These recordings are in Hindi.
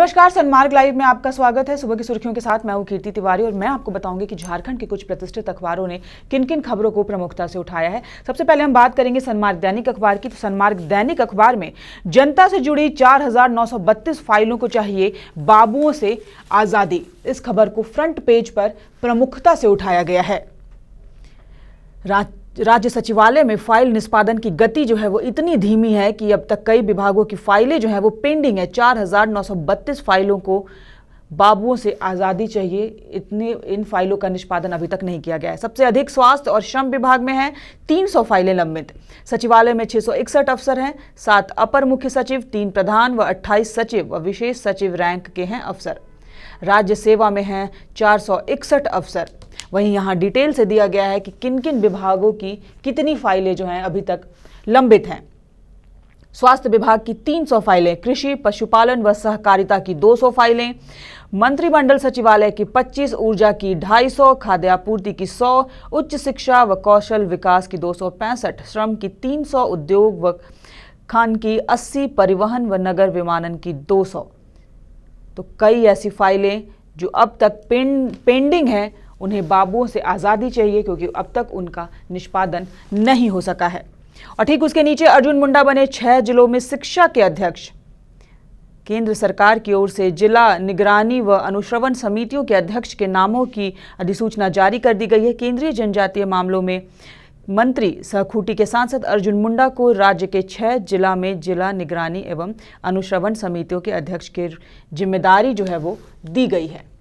नमस्कार, सन्मार्ग लाइव में आपका स्वागत है। सुबह की सुर्खियों के साथ मैं हूं कीर्ति तिवारी और मैं आपको बताऊंगी कि झारखंड के कुछ प्रतिष्ठित अखबारों ने किन किन खबरों को प्रमुखता से उठाया है। सबसे पहले हम बात करेंगे सन्मार्ग दैनिक अखबार की। तो सन्मार्ग दैनिक अखबार में जनता से जुड़ी 4932 फाइलों को चाहिए बाबुओं से आजादी, इस खबर को फ्रंट पेज पर प्रमुखता से उठाया गया है। राज्य सचिवालय में फाइल निष्पादन की गति जो है वो इतनी धीमी है कि अब तक कई विभागों की फाइलें जो है वो पेंडिंग है। 4932 फाइलों को बाबुओं से आज़ादी चाहिए, इन फाइलों का निष्पादन अभी तक नहीं किया गया है। सबसे अधिक स्वास्थ्य और श्रम विभाग में है 300 फाइलें लंबित। सचिवालय में 661 अफसर हैं, 7 अपर मुख्य सचिव, 3 प्रधान व 28 सचिव व विशेष सचिव रैंक के हैं अफसर। राज्य सेवा में हैं 461 अफसर। वहीं यहाँ डिटेल से दिया गया है कि किन किन विभागों की कितनी फाइलें जो हैं अभी तक लंबित हैं। स्वास्थ्य विभाग की 300 फाइलें, कृषि पशुपालन व सहकारिता की 200 फाइलें, मंत्रिमंडल सचिवालय की 25, ऊर्जा की 250, खाद्य आपूर्ति की 100, उच्च शिक्षा व कौशल विकास की 265, श्रम की 300, उद्योग व खान की 80, परिवहन व नगर विमानन की 200। तो कई ऐसी फाइलें जो अब तक पेंडिंग हैं, उन्हें बाबुओं से आज़ादी चाहिए क्योंकि अब तक उनका निष्पादन नहीं हो सका है। और ठीक उसके नीचे अर्जुन मुंडा बने 6 जिलों में शिक्षा के अध्यक्ष। केंद्र सरकार की ओर से जिला निगरानी व अनुश्रवण समितियों के अध्यक्ष के नामों की अधिसूचना जारी कर दी गई है। केंद्रीय जनजातीय मामलों में मंत्री सह खूंटी के सांसद अर्जुन मुंडा को राज्य के 6 जिला में जिला निगरानी एवं अनुश्रवण समितियों के अध्यक्ष की जिम्मेदारी जो है वो दी गई है।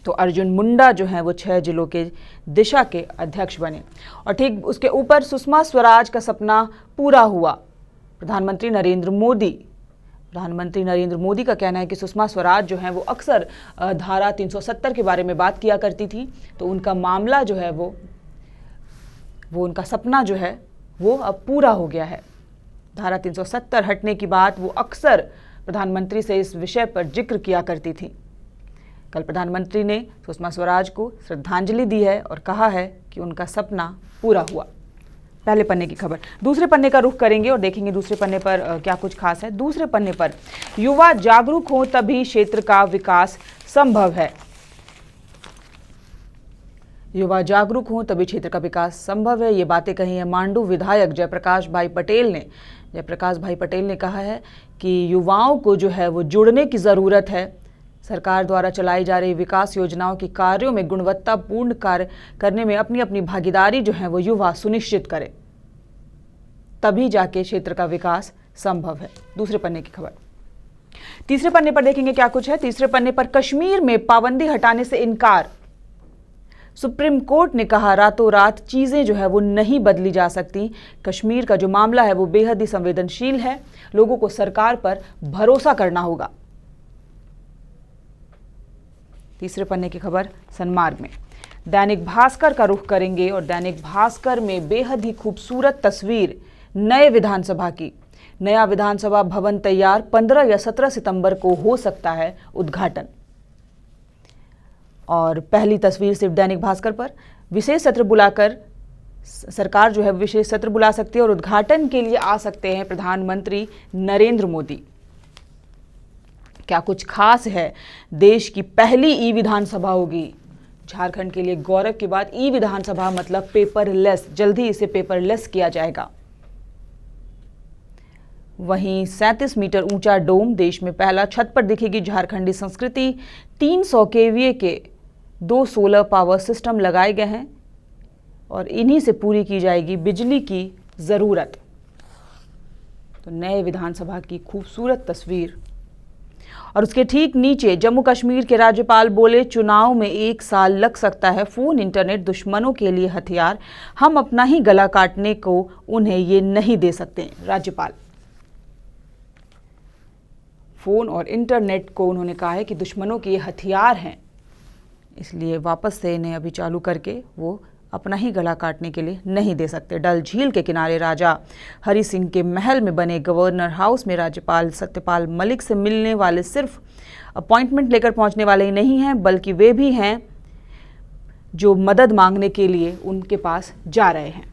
तो अर्जुन मुंडा जो है वो 6 जिलों के दिशा के अध्यक्ष बने। और ठीक उसके ऊपर सुषमा स्वराज का सपना पूरा हुआ। प्रधानमंत्री नरेंद्र मोदी का कहना है कि सुषमा स्वराज जो है वो अक्सर धारा 370 के बारे में बात किया करती थी। तो उनका मामला जो है वो उनका सपना जो है वो अब पूरा हो गया है। धारा 370 हटने की बात वो अक्सर प्रधानमंत्री से इस विषय पर जिक्र किया करती थी। कल प्रधानमंत्री ने सुषमा स्वराज को श्रद्धांजलि दी है और कहा है कि उनका सपना पूरा हुआ। पहले पन्ने की खबर। दूसरे पन्ने का रुख करेंगे और देखेंगे दूसरे पन्ने पर क्या कुछ खास है। दूसरे पन्ने पर युवा जागरूक हो तभी क्षेत्र का विकास संभव है। युवा जागरूक हो तभी क्षेत्र का विकास संभव है, ये बातें कही है मांडू विधायक जयप्रकाश भाई पटेल ने कहा है कि युवाओं को जो है वो जुड़ने की ज़रूरत है। सरकार द्वारा चलाई जा रही विकास योजनाओं के कार्यों में गुणवत्तापूर्ण कार्य करने में अपनी अपनी भागीदारी जो है वो युवा सुनिश्चित करे, तभी जाके क्षेत्र का विकास संभव है। दूसरे पन्ने की खबर। तीसरे पन्ने पर देखेंगे क्या कुछ है। तीसरे पन्ने पर कश्मीर में पाबंदी हटाने से इनकार। सुप्रीम कोर्ट ने कहा रातों रात चीजें जो है वो नहीं बदली जा सकती। कश्मीर का जो मामला है वो बेहद ही संवेदनशील है, लोगों को सरकार पर भरोसा करना होगा। तीसरे पन्ने की खबर सन्मार्ग में। दैनिक भास्कर का रुख करेंगे और दैनिक भास्कर में बेहद ही खूबसूरत तस्वीर नए विधानसभा की। नया विधानसभा भवन तैयार, 15 या 17 सितंबर को हो सकता है उद्घाटन। और पहली तस्वीर सिर्फ दैनिक भास्कर पर। विशेष सत्र बुलाकर सरकार जो है विशेष सत्र बुला सकती है और उद्घाटन के लिए आ सकते हैं प्रधानमंत्री नरेंद्र मोदी। क्या कुछ खास है। देश की पहली ई विधानसभा होगी। झारखंड के लिए गौरव की बात। ई विधानसभा मतलब पेपरलेस, जल्दी इसे पेपरलेस किया जाएगा। वहीं 37 मीटर ऊंचा डोम, देश में पहला, छत पर दिखेगी झारखंडी संस्कृति। 300 केवीए के 2 सोलर पावर सिस्टम लगाए गए हैं और इन्हीं से पूरी की जाएगी बिजली की ज़रूरत। तो नए विधानसभा की खूबसूरत तस्वीर। और उसके ठीक नीचे जम्मू कश्मीर के राज्यपाल बोले चुनाव में 1 साल लग सकता है, फोन इंटरनेट दुश्मनों के लिए हथियार, हम अपना ही गला काटने को उन्हें ये नहीं दे सकते। राज्यपाल फोन और इंटरनेट को उन्होंने कहा है कि दुश्मनों के ये हथियार हैं, इसलिए वापस से इन्हें अभी चालू करके वो अपना ही गला काटने के लिए नहीं दे सकते। डल झील के किनारे राजा हरि सिंह के महल में बने गवर्नर हाउस में राज्यपाल सत्यपाल मलिक से मिलने वाले सिर्फ अपॉइंटमेंट लेकर पहुंचने वाले ही नहीं हैं, बल्कि वे भी हैं जो मदद मांगने के लिए उनके पास जा रहे हैं।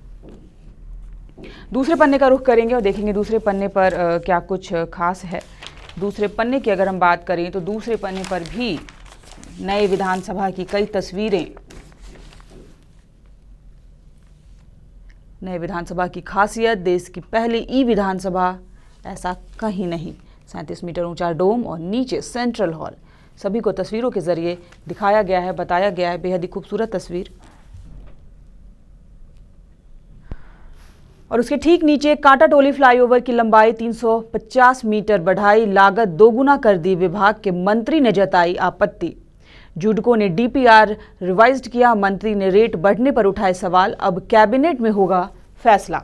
दूसरे पन्ने का रुख करेंगे और देखेंगे दूसरे पन्ने पर क्या कुछ खास है। दूसरे पन्ने की अगर हम बात करें तो दूसरे पन्ने पर भी नए विधानसभा की कई तस्वीरें। नए विधानसभा की खासियत, देश की पहली ई विधानसभा, ऐसा कहीं नहीं। 37 मीटर ऊंचा डोम और नीचे सेंट्रल हॉल, सभी को तस्वीरों के जरिए दिखाया गया है, बताया गया है। बेहद ही खूबसूरत तस्वीर। और उसके ठीक नीचे कांटाटोली फ्लाईओवर की लंबाई 350 मीटर बढ़ाई, लागत दोगुना कर दी। विभाग के मंत्री ने जताई आपत्ति। जुडको ने डीपीआर रिवाइज्ड किया, मंत्री ने रेट बढ़ने पर उठाए सवाल। अब कैबिनेट में होगा फैसला।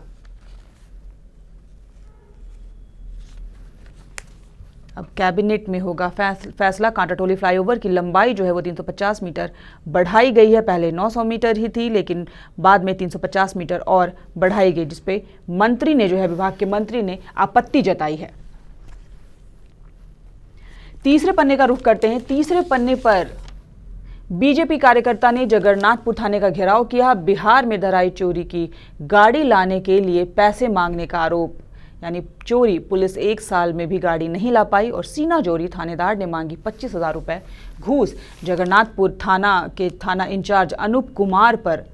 अब कैबिनेट में होगा फैसला। कांटाटोली फ्लाईओवर की लंबाई जो है वो 350 मीटर बढ़ाई गई है। पहले 900 मीटर ही थी, लेकिन बाद में 350 मीटर और बढ़ाई गई, जिसपे मंत्री ने जो है, विभाग के मंत्री ने आपत्ति जताई है। तीसरे पन्ने का रुख करते हैं। तीसरे पन्ने पर बीजेपी कार्यकर्ता ने जगन्नाथपुर थाने का घेराव किया। बिहार में धराई चोरी की गाड़ी लाने के लिए पैसे मांगने का आरोप, यानी चोरी। पुलिस 1 साल में भी गाड़ी नहीं ला पाई और सीना चोरी। थानेदार ने मांगी 25,000 रुपए घूस। जगन्नाथपुर थाना के थाना इंचार्ज अनूप कुमार पर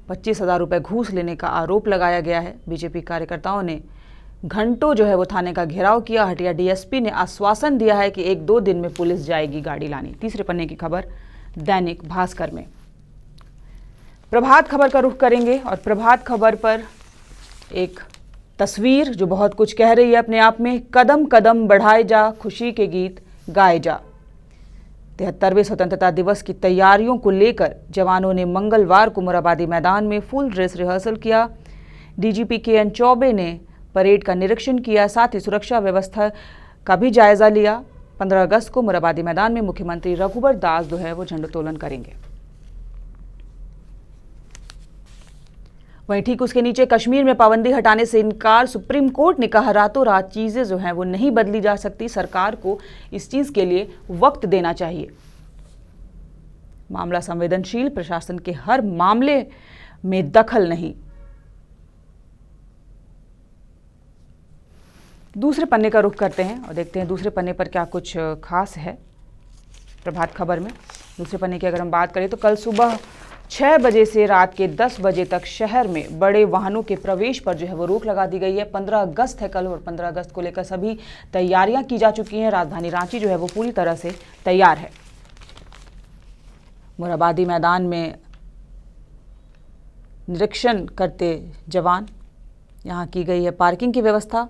25,000 रुपए घूस लेने का आरोप लगाया गया है। बीजेपी कार्यकर्ताओं ने घंटों जो है वो थाने का घेराव किया। हटिया डीएसपी ने आश्वासन दिया है कि 1-2 दिन में पुलिस जाएगी गाड़ी लाने। तीसरे पन्ने की खबर दैनिक भास्कर में। प्रभात खबर का रुख करेंगे और प्रभात खबर पर एक तस्वीर जो बहुत कुछ कह रही है अपने आप में। कदम कदम बढ़ाए जा, खुशी के गीत गाए जा। 73वें स्वतंत्रता दिवस की तैयारियों को लेकर जवानों ने मंगलवार को मोरहाबादी मैदान में फुल ड्रेस रिहर्सल किया। डीजीपी के.एन. चौबे ने परेड का निरीक्षण किया, साथ ही सुरक्षा व्यवस्था का भी जायजा लिया। 15 अगस्त को मोरहाबादी मैदान में मुख्यमंत्री रघुबर दास जो है वो झंडोत्तोलन करेंगे। वहीं ठीक उसके नीचे कश्मीर में पाबंदी हटाने से इनकार। सुप्रीम कोर्ट ने कहा रातों रात चीजें जो हैं वो नहीं बदली जा सकती, सरकार को इस चीज के लिए वक्त देना चाहिए। मामला संवेदनशील, प्रशासन के हर मामले में दखल नहीं। दूसरे पन्ने का रुख करते हैं और देखते हैं दूसरे पन्ने पर क्या कुछ खास है प्रभात खबर में। दूसरे पन्ने की अगर हम बात करें तो कल सुबह 6 बजे से रात के 10 बजे तक शहर में बड़े वाहनों के प्रवेश पर जो है वो रोक लगा दी गई है। 15 अगस्त है कल और 15 अगस्त को लेकर सभी तैयारियां की जा चुकी हैं। राजधानी रांची जो है वो पूरी तरह से तैयार है। मोरहाबादी मैदान में निरीक्षण करते जवान, यहाँ की गई है पार्किंग की व्यवस्था।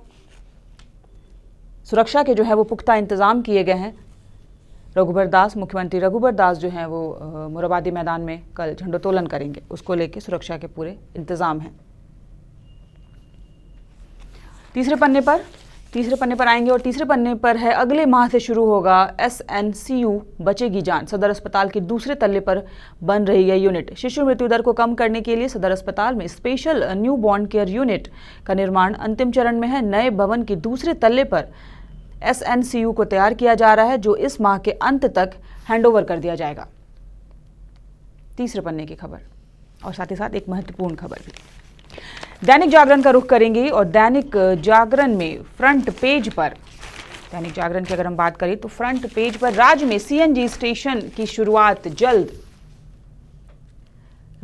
सुरक्षा के जो है वो पुख्ता इंतजाम किए गए हैं। रघुबर दास, मुख्यमंत्री रघुबर दास जो हैं वो मोरहाबादी मैदान में कल झंडोत्तोलन करेंगे, उसको लेकर सुरक्षा के पूरे इंतजाम हैं। तीसरे पन्ने पर आएंगे और तीसरे पन्ने पर है अगले माह से शुरू होगा एसएनसीयू बचेगी जान। सदर अस्पताल के दूसरे तल्ले पर बन रही है यूनिट। शिशु मृत्यु दर को कम करने के लिए सदर अस्पताल में special new born care unit का निर्माण अंतिम चरण में है। नए भवन के दूसरे तल्ले पर एसएनसीयू को तैयार किया जा रहा है, जो इस माह के अंत तक हैंडओवर कर दिया जाएगा। तीसरे पन्ने की खबर और साथ ही साथ एक महत्वपूर्ण खबर भी। दैनिक जागरण का रुख करेंगे और दैनिक जागरण में फ्रंट पेज पर, दैनिक जागरण की अगर हम बात करें तो फ्रंट पेज पर राज्य में सीएनजी स्टेशन की शुरुआत जल्द।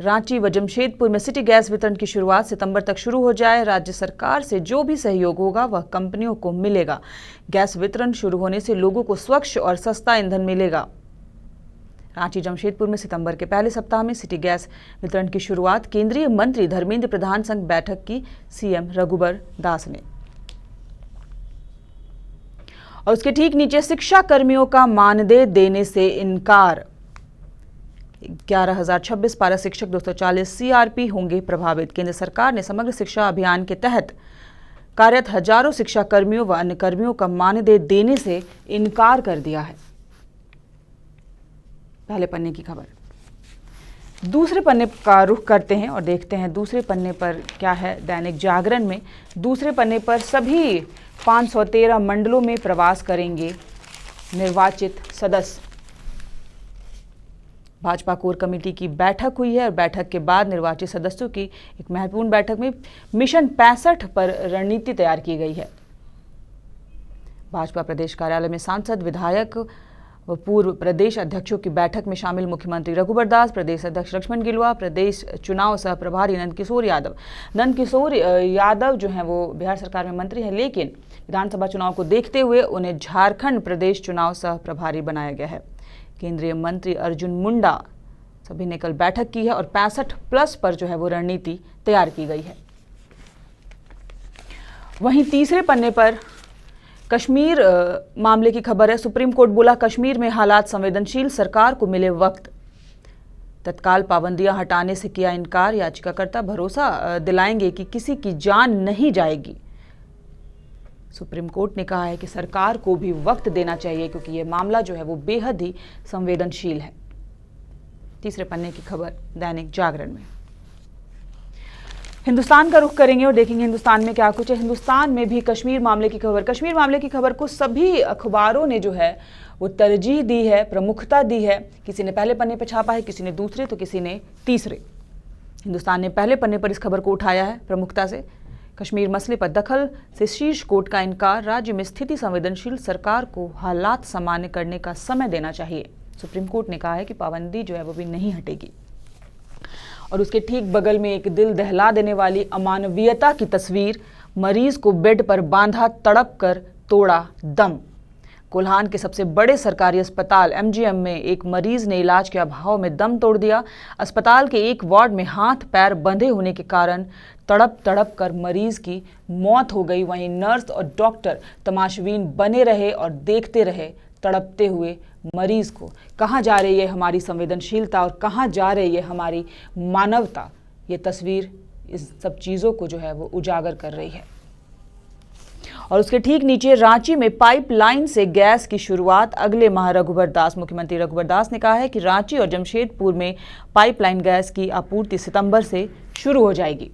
रांची व जमशेदपुर में सिटी गैस वितरण की शुरुआत सितंबर तक शुरू हो जाए। राज्य सरकार से जो भी सहयोग होगा वह कंपनियों को मिलेगा। गैस वितरण शुरू होने से लोगों को स्वच्छ और सस्ता ईंधन मिलेगा। रांची जमशेदपुर में सितंबर के पहले सप्ताह में सिटी गैस वितरण की शुरुआत केंद्रीय मंत्री धर्मेंद्र प्रधान संग बैठक की सीएम रघुबर दास ने। और उसके ठीक नीचे शिक्षा कर्मियों का मानदेय देने से इनकार। 11,026 पारा शिक्षक 240 सीआरपी होंगे प्रभावित। केंद्र सरकार ने समग्र शिक्षा अभियान के तहत कार्यरत हजारों शिक्षा कर्मियों व अन्य कर्मियों का मानदेय देने से इनकार कर दिया है। पहले पन्ने की खबर। दूसरे पन्ने का रुख करते हैं और देखते हैं दूसरे पन्ने पर क्या है दैनिक जागरण में। दूसरे पन्ने पर सभी 513 मंडलों में प्रवास करेंगे निर्वाचित सदस्य। भाजपा कोर कमेटी की बैठक हुई है और बैठक के बाद निर्वाचित सदस्यों की एक महत्वपूर्ण बैठक में मिशन 65 पर रणनीति तैयार की गई है। भाजपा प्रदेश कार्यालय में सांसद, विधायक व पूर्व प्रदेश अध्यक्षों की बैठक में शामिल मुख्यमंत्री रघुबर दास, प्रदेश अध्यक्ष लक्ष्मण गिलुआ, प्रदेश चुनाव सह प्रभारी नंदकिशोर यादव जो हैं वो बिहार सरकार में मंत्री हैं, लेकिन विधानसभा चुनाव को देखते हुए उन्हें झारखंड प्रदेश चुनाव सह प्रभारी बनाया गया है। केंद्रीय मंत्री अर्जुन मुंडा सभी ने कल बैठक की है और 65+ पर जो है वो रणनीति तैयार की गई है। वहीं तीसरे पन्ने पर कश्मीर मामले की खबर है। सुप्रीम कोर्ट बोला, कश्मीर में हालात संवेदनशील, सरकार को मिले वक्त। तत्काल पाबंदियां हटाने से किया इनकार, याचिकाकर्ता भरोसा दिलाएंगे कि किसी की जान नहीं जाएगी। सुप्रीम कोर्ट ने कहा है कि सरकार को भी वक्त देना चाहिए क्योंकि यह मामला जो है वो बेहद ही संवेदनशील है। तीसरे पन्ने की खबर दैनिक जागरण में। हिंदुस्तान का रुख करेंगे और देखेंगे हिंदुस्तान में क्या कुछ है। हिंदुस्तान में भी कश्मीर मामले की खबर, कश्मीर मामले की खबर को सभी अखबारों ने जो है वो तरजीह दी है, प्रमुखता दी है। किसी ने पहले पन्ने पर छापा है, किसी ने दूसरे तो किसी ने तीसरे। हिंदुस्तान ने पहले पन्ने पर इस खबर को उठाया है प्रमुखता से। कश्मीर मसले पर दखल से शीर्ष कोर्ट का इनकार, राज्य में स्थिति संवेदनशील, सरकार को हालात सामान्य करने का समय देना चाहिए। सुप्रीम कोर्ट ने कहा है कि पाबंदी जो है वो भी नहीं हटेगी। और उसके ठीक बगल में एक दिल दहला देने वाली अमानवीयता की तस्वीर, मरीज को बेड पर बांधा, तड़प कर तोड़ा दम। कोल्हान के सबसे बड़े सरकारी अस्पताल एमजीएम में एक मरीज ने इलाज के अभाव में दम तोड़ दिया। अस्पताल के एक वार्ड में हाथ पैर बंधे होने के कारण तड़प तड़प कर मरीज की मौत हो गई। वहीं नर्स और डॉक्टर तमाशबीन बने रहे और देखते रहे तड़पते हुए मरीज को। कहाँ जा रही है हमारी संवेदनशीलता और कहाँ जा रही है हमारी मानवता? ये तस्वीर इस सब चीज़ों को जो है वो उजागर कर रही है। और उसके ठीक नीचे, रांची में पाइपलाइन से गैस की शुरुआत अगले माह। रघुबर दास, मुख्यमंत्री रघुबर दास ने कहा है कि रांची और जमशेदपुर में पाइपलाइन गैस की आपूर्ति सितंबर से शुरू हो जाएगी।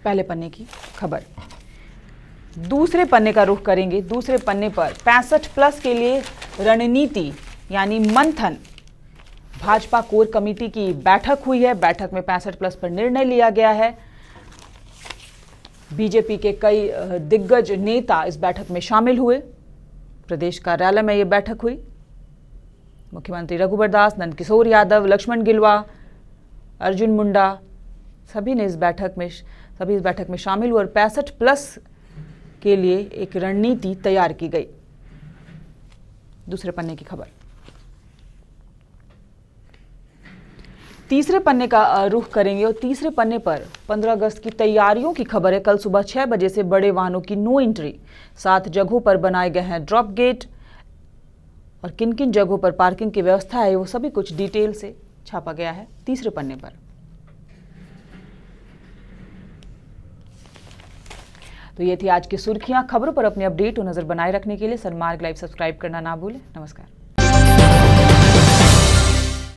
पहले पन्ने की खबर। दूसरे पन्ने का रुख करेंगे। दूसरे पन्ने पर 65+ के लिए रणनीति यानी मंथन। भाजपा कोर कमेटी की बैठक हुई है। बैठक में 65+ पर निर्णय लिया गया है। बीजेपी के कई दिग्गज नेता इस बैठक में शामिल हुए। प्रदेश कार्यालय में यह बैठक हुई। मुख्यमंत्री रघुबर दास, नंदकिशोर यादव, लक्ष्मण गिलुआ, अर्जुन मुंडा सभी इस बैठक में शामिल हुए और 65+ के लिए एक रणनीति तैयार की गई। दूसरे पन्ने की खबर। तीसरे पन्ने का रुख करेंगे और तीसरे पन्ने पर 15 अगस्त की तैयारियों की खबर है। कल सुबह 6 बजे से बड़े वाहनों की नो एंट्री, 7 जगहों पर बनाए गए हैं ड्रॉप गेट और किन किन जगहों पर पार्किंग की व्यवस्था है वो सभी कुछ डिटेल से छापा गया है तीसरे पन्ने पर। तो ये थी आज की सुर्खियां। खबरों पर अपनी अपडेट और नजर बनाए रखने के लिए सनमार्ग लाइव सब्सक्राइब करना ना भूलें। नमस्कार।